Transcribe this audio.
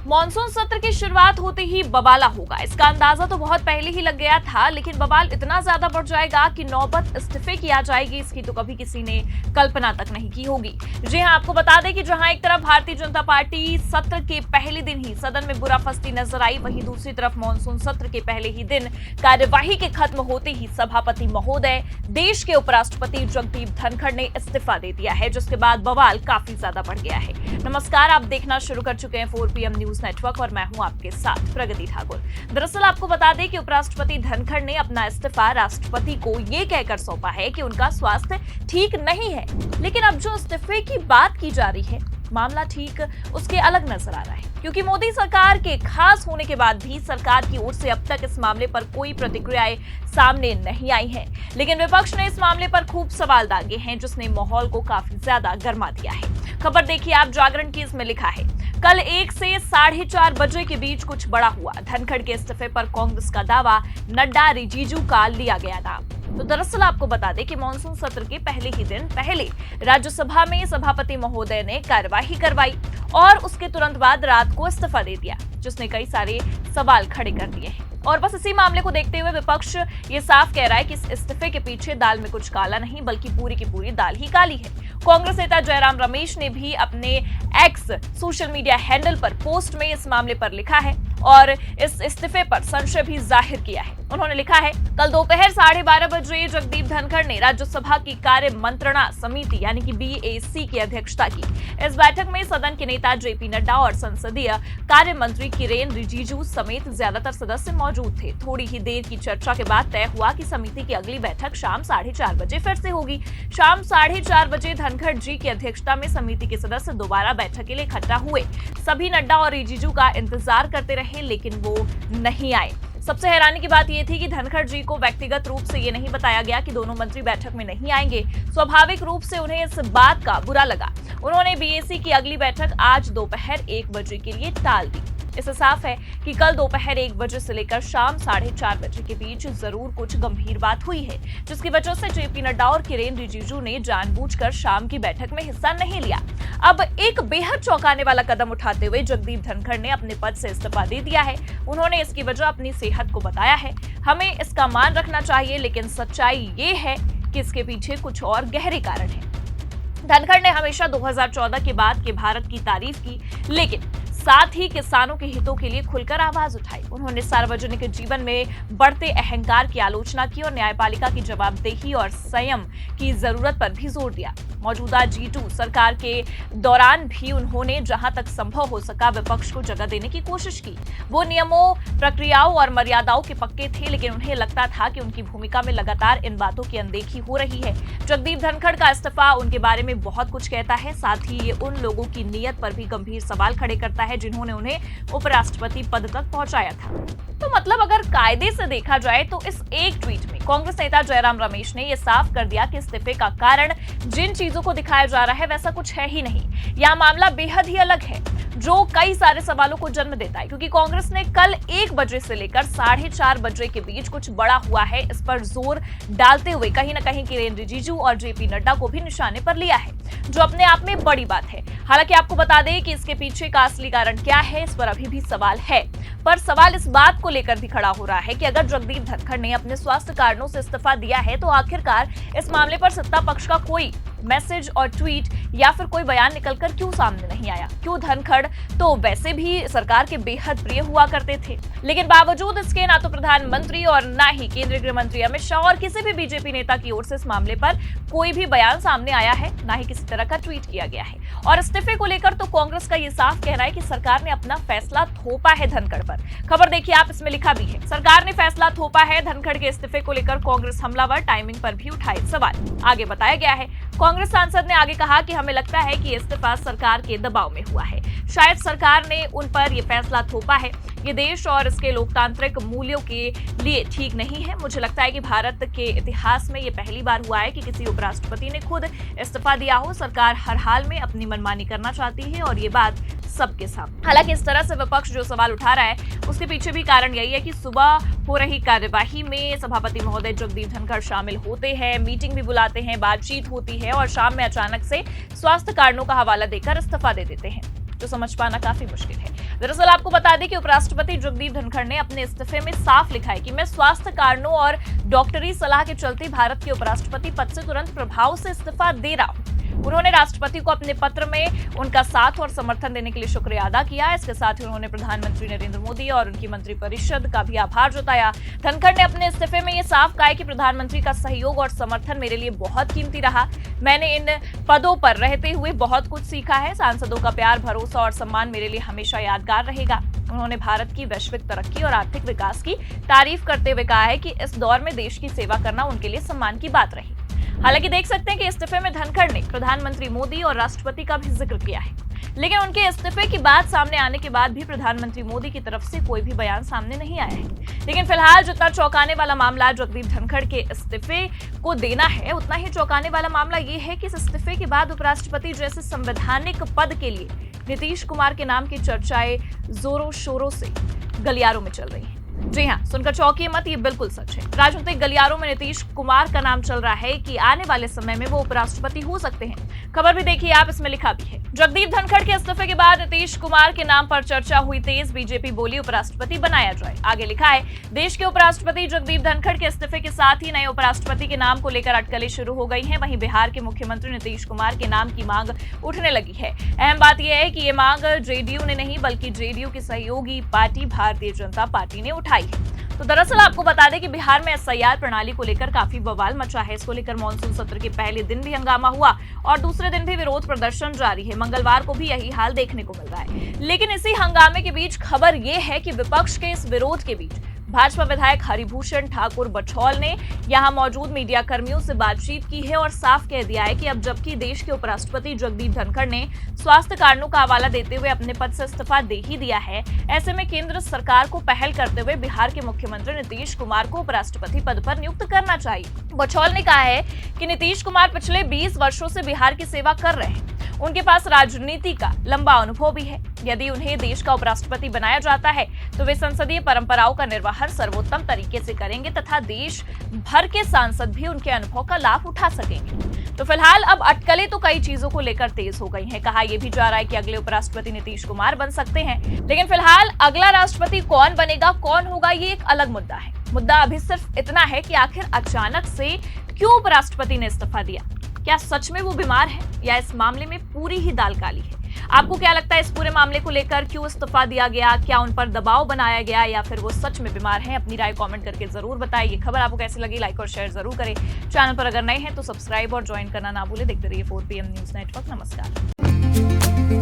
Monsoon सत्र की शुरुआत होते ही बवाला होगा, इसका अंदाजा तो बहुत पहले ही लग गया था, लेकिन बवाल इतना ज्यादा बढ़ जाएगा कि नौबत इस्तीफे की आ जाएगी, इसकी तो कभी किसी ने कल्पना तक नहीं की होगी। जी हां, आपको बता दें कि जहां एक तरफ भारतीय जनता पार्टी सत्र के पहले दिन ही सदन में बुरा फंसती नजर आई, वहीं दूसरी तरफ मॉनसून सत्र के पहले ही दिन कार्यवाही के खत्म होते ही सभापति महोदय, देश के उपराष्ट्रपति जगदीप धनखड़ ने इस्तीफा दे दिया है, जिसके बाद बवाल काफी ज्यादा बढ़ गया है। नमस्कार, आप देखना शुरू कर चुके हैं 4 PM न्यूज नेटवर्क और मैं हूं आपके साथ प्रगति ठाकुर। दरअसल आपको बता दें कि उपराष्ट्रपति धनखड़ ने अपना इस्तीफा राष्ट्रपति को ये कहकर सौंपा है कि उनका स्वास्थ्य ठीक नहीं है, लेकिन अब जो इस्तीफे की बात की जा रही है, मामला ठीक उसके अलग नजर आ रहा है, क्योंकि मोदी सरकार के खास होने के बाद भी सरकार की ओर से अब तक इस मामले पर कोई प्रतिक्रियाएं सामने नहीं आई हैं। लेकिन विपक्ष ने इस मामले पर खूब सवाल दागे हैं, जिसने माहौल को काफी ज्यादा गर्मा दिया है। खबर देखिए आप, जागरण की इसमें लिखा है, कल 1 से 4:30 बजे के बीच कुछ बड़ा हुआ, धनखड़ के इस्तीफे पर कांग्रेस का दावा, नड्डा रिजिजू का लिया गया नाम। तो दरअसल आपको बता दें कि मॉनसून सत्र के पहले ही दिन पहले राज्यसभा में सभापति महोदय ने कार्यवाही करवाई और उसके तुरंत बाद रात को इस्तीफा दे दिया, जिसने कई सारे सवाल खड़े कर दिए हैं। और बस इसी मामले को देखते हुए विपक्ष ये साफ कह रहा है कि इस इस्तीफे के पीछे दाल में कुछ काला नहीं, बल्कि पूरी की पूरी दाल ही काली है। कांग्रेस नेता जयराम रमेश ने भी अपने एक्स सोशल मीडिया हैंडल पर पोस्ट में इस मामले पर लिखा है और इस इस्तीफे पर संशय भी जाहिर किया है। उन्होंने लिखा है, कल दोपहर 12:30 बजे जगदीप धनखड़ ने राज्यसभा की कार्य मंत्रणा समिति यानी कि BAC की अध्यक्षता की। इस बैठक में सदन के नेता JP नड्डा और संसदीय कार्य मंत्री किरेन रिजिजू समेत ज्यादातर सदस्य मौजूद थे। थोड़ी ही देर की चर्चा के बाद तय हुआ कि समिति की अगली बैठक शाम 4:30 बजे फिर से होगी। शाम 4:30 बजे धनखड़ जी की अध्यक्षता में समिति के सदस्य दोबारा बैठक के लिए इकट्ठा हुए। सभी नड्डा और रिजिजू का इंतजार करते रहे, लेकिन वो नहीं आए। सबसे हैरानी की बात यह थी कि धनखड़ जी को व्यक्तिगत रूप से ये नहीं बताया गया कि दोनों मंत्री बैठक में नहीं आएंगे। स्वाभाविक रूप से उन्हें इस बात का बुरा लगा। उन्होंने BAC की अगली बैठक आज दोपहर 1 बजे के लिए टाल दी। इससे साफ है कि कल दोपहर 1 बजे से लेकर शाम 4:30 बजे के बीच जरूर कुछ गंभीर बात हुई है, जिसकी वजह से JP नड्डा और किरेन रिजिजू ने जानबूझकर शाम की बैठक में हिस्सा नहीं लिया। अब एक बेहद चौंकाने वाला कदम उठाते हुए जगदीप धनखड़ ने अपने पद से इस्तीफा दे दिया है। उन्होंने इसकी वजह अपनी सेहत को बताया है। हमें इसका मान रखना चाहिए, लेकिन सच्चाई ये है कि इसके पीछे कुछ और गहरे कारण है। धनखड़ ने हमेशा 2014 के बाद के भारत की तारीफ की, लेकिन साथ ही किसानों के हितों के लिए खुलकर आवाज उठाई। उन्होंने सार्वजनिक जीवन में बढ़ते अहंकार की आलोचना की और न्यायपालिका की जवाबदेही और संयम की जरूरत पर भी जोर दिया। मौजूदा G2 सरकार के दौरान भी उन्होंने जहां तक संभव हो सका विपक्ष को जगह देने की कोशिश की। वो नियमों, प्रक्रियाओं और मर्यादाओं के पक्के थे, लेकिन उन्हें लगता था कि उनकी भूमिका में लगातार इन बातों की अनदेखी हो रही है। जगदीप धनखड़ का इस्तीफा उनके बारे में बहुत कुछ कहता है, साथ ही ये उन लोगों की नीयत पर भी गंभीर सवाल खड़े करता है जिन्होंने उन्हें उपराष्ट्रपति पद तक पहुंचाया था। तो मतलब अगर कायदे से देखा जाए तो इस एक ट्वीट में कांग्रेस नेता जयराम रमेश ने यह साफ कर दिया कि इस्तीफे का कारण जिन चीजों को दिखाया जा रहा है वैसा कुछ है ही नहीं। यह मामला बेहद ही अलग है, जो कई सारे सवालों को जन्म देता है, क्योंकि कांग्रेस ने कल 1 बजे से लेकर 4:30 बजे के बीच कुछ बड़ा हुआ है इस पर जोर डालते हुए कहीं न कहीं किरेन रिजिजू और JP नड्डा को भी निशाने पर लिया है, जो अपने आप में बड़ी बात है। हालांकि आपको बता दें कि इसके पीछे का असली कारण क्या है, इस पर अभी भी सवाल है। पर सवाल इस बात को लेकर भी खड़ा हो रहा है कि अगर जगदीप धनखड़ ने अपने स्वास्थ्य कारणों से इस्तीफा दिया है, तो आखिरकार इस मामले पर सत्ता पक्ष का कोई मैसेज और ट्वीट या फिर कोई बयान निकलकर क्यों सामने नहीं आया? क्यों धनखड़ तो वैसे भी सरकार के बेहद प्रिय हुआ करते थे, लेकिन बावजूद इसके ना तो प्रधानमंत्री और ना ही केंद्रीय गृह मंत्री अमित शाह और किसी भी BJP नेता की ओर से इस मामले पर कोई भी बयान सामने आया है, ना ही किसी तरह का ट्वीट किया गया है। और इस्तीफे को लेकर तो कांग्रेस का ये साफ कहना है कि सरकार ने अपना फैसला थोपा है धनखड़ पर। खबर देखिए आप, इसमें लिखा भी है, सरकार ने फैसला थोपा है। धनखड़ के इस्तीफे को लेकर कांग्रेस हमलावर टाइमिंग पर भी उठाए सवाल। आगे बताया गया है, कांग्रेस सांसद ने आगे कहा कि हमें लगता है कि इस्तीफा सरकार के दबाव में हुआ है। शायद सरकार ने उन पर यह फैसला थोपा है। ये देश और इसके लोकतांत्रिक मूल्यों के लिए ठीक नहीं है। मुझे लगता है कि भारत के इतिहास में ये पहली बार हुआ है कि किसी उपराष्ट्रपति ने खुद इस्तीफा दिया हो। सरकार हर हाल में अपनी मनमानी करना चाहती है और ये बात सबके सामने। हालांकि इस तरह से विपक्ष जो सवाल उठा रहा है उसके पीछे भी कारण यही है कि सुबह हो रही कार्यवाही में सभापति महोदय जगदीप धनखड़ शामिल होते हैं, मीटिंग भी बुलाते हैं, बातचीत होती है और शाम में अचानक से स्वास्थ्य कारणों का हवाला देकर इस्तीफा दे देते हैं। जो समझ पाना काफी मुश्किल है। दरअसल आपको बता दें कि उपराष्ट्रपति जगदीप धनखड़ ने अपने इस्तीफे में साफ लिखा है कि मैं स्वास्थ्य कारणों और डॉक्टरी सलाह के चलते भारत के उपराष्ट्रपति पद से तुरंत प्रभाव से इस्तीफा दे रहा हूं। उन्होंने राष्ट्रपति को अपने पत्र में उनका साथ और समर्थन देने के लिए शुक्रिया अदा किया। इसके साथ ही उन्होंने प्रधानमंत्री नरेंद्र मोदी और उनकी मंत्रिपरिषद का भी आभार जताया। धनखड़ ने अपने इस्तीफे में ये साफ कहा है कि प्रधानमंत्री का सहयोग और समर्थन मेरे लिए बहुत कीमती रहा। मैंने इन पदों पर रहते हुए बहुत कुछ सीखा है। सांसदों का प्यार, भरोसा और सम्मान मेरे लिए हमेशा यादगार रहेगा। उन्होंने भारत की वैश्विक तरक्की और आर्थिक विकास की तारीफ करते हुए कहा है कि इस दौर में देश की सेवा करना उनके लिए सम्मान की बात रही। हालांकि देख सकते हैं कि इस्तीफे में धनखड़ ने प्रधानमंत्री मोदी और राष्ट्रपति का भी जिक्र किया है, लेकिन उनके इस्तीफे की बात सामने आने के बाद भी प्रधानमंत्री मोदी की तरफ से कोई भी बयान सामने नहीं आया है। लेकिन फिलहाल जितना चौंकाने वाला मामला जगदीप धनखड़ के इस्तीफे को देना है, उतना ही चौंकाने वाला मामला ये है कि इस इस्तीफे के बाद उपराष्ट्रपति जैसे संवैधानिक पद के लिए नीतीश कुमार के नाम की चर्चाएं जोरों शोरों से गलियारों में चल रही है। जी हां, सुनकर चौंकिए मत, ये बिल्कुल सच है। राजनीतिक गलियारों में नीतीश कुमार का नाम चल रहा है कि आने वाले समय में वो उपराष्ट्रपति हो सकते हैं। खबर भी देखिए आप, इसमें लिखा भी है। जगदीप धनखड़ के इस्तीफे के बाद नीतीश कुमार के नाम पर चर्चा हुई तेज। बीजेपी बोली उपराष्ट्रपति बनाया जाए। आगे लिखा है, देश के उपराष्ट्रपति जगदीप धनखड़ के इस्तीफे के साथ ही नए उपराष्ट्रपति के नाम को लेकर अटकलें शुरू हो गई हैं। वहीं बिहार के मुख्यमंत्री नीतीश कुमार के नाम की मांग उठने लगी है। अहम बात यह है कि ये मांग जेडीयू ने नहीं बल्कि जेडीयू की सहयोगी पार्टी भारतीय जनता पार्टी ने उठाई है। तो दरअसल आपको बता दें कि बिहार में एसआईआर प्रणाली को लेकर काफी बवाल मचा है। इसको लेकर मॉनसून सत्र के पहले दिन भी हंगामा हुआ और दूसरे दिन भी विरोध प्रदर्शन जारी है। मंगलवार को भी यही हाल देखने को मिल रहा है। लेकिन इसी हंगामे के बीच खबर यह है कि विपक्ष के इस विरोध के बीच भाजपा विधायक हरिभूषण ठाकुर बछौल ने यहां मौजूद मीडिया कर्मियों से बातचीत की है और साफ कह दिया है कि अब जबकि देश के उपराष्ट्रपति जगदीप धनखड़ ने स्वास्थ्य कारणों का हवाला देते हुए अपने पद से इस्तीफा दे ही दिया है, ऐसे में केंद्र सरकार को पहल करते हुए बिहार के मुख्यमंत्री नीतीश कुमार को उपराष्ट्रपति पद पर नियुक्त करना चाहिए। बछौल ने कहा है कि नीतीश कुमार पिछले 20 वर्षों से बिहार की सेवा कर रहे हैं। उनके पास राजनीति का लंबा अनुभव भी है। यदि उन्हें देश का उपराष्ट्रपति बनाया जाता है तो वे संसदीय परंपराओं का निर्वहन सर्वोत्तम तरीके से करेंगे तथा देश भर के सांसद भी उनके अनुभव का लाभ उठा सकेंगे। तो फिलहाल अब अटकलें तो कई चीजों को लेकर तेज हो गई हैं। कहा यह भी जा रहा है कि अगले उपराष्ट्रपति नीतीश कुमार बन सकते हैं, लेकिन फिलहाल अगला राष्ट्रपति कौन बनेगा, कौन होगा, ये एक अलग मुद्दा है। मुद्दा अभी सिर्फ इतना है कि आखिर अचानक से क्यों उपराष्ट्रपति ने इस्तीफा दिया। क्या सच में वो बीमार है या इस मामले में पूरी ही दाल काली है? आपको क्या लगता है इस पूरे मामले को लेकर क्यों इस्तीफा दिया गया? क्या उन पर दबाव बनाया गया या फिर वो सच में बीमार हैं? अपनी राय कमेंट करके जरूर बताइए। खबर आपको कैसी लगी, लाइक और शेयर जरूर करें। चैनल पर अगर नए हैं तो सब्सक्राइब और ज्वाइन करना ना भूलें। देखते रहिए 4 PM न्यूज नेटवर्क। नमस्कार।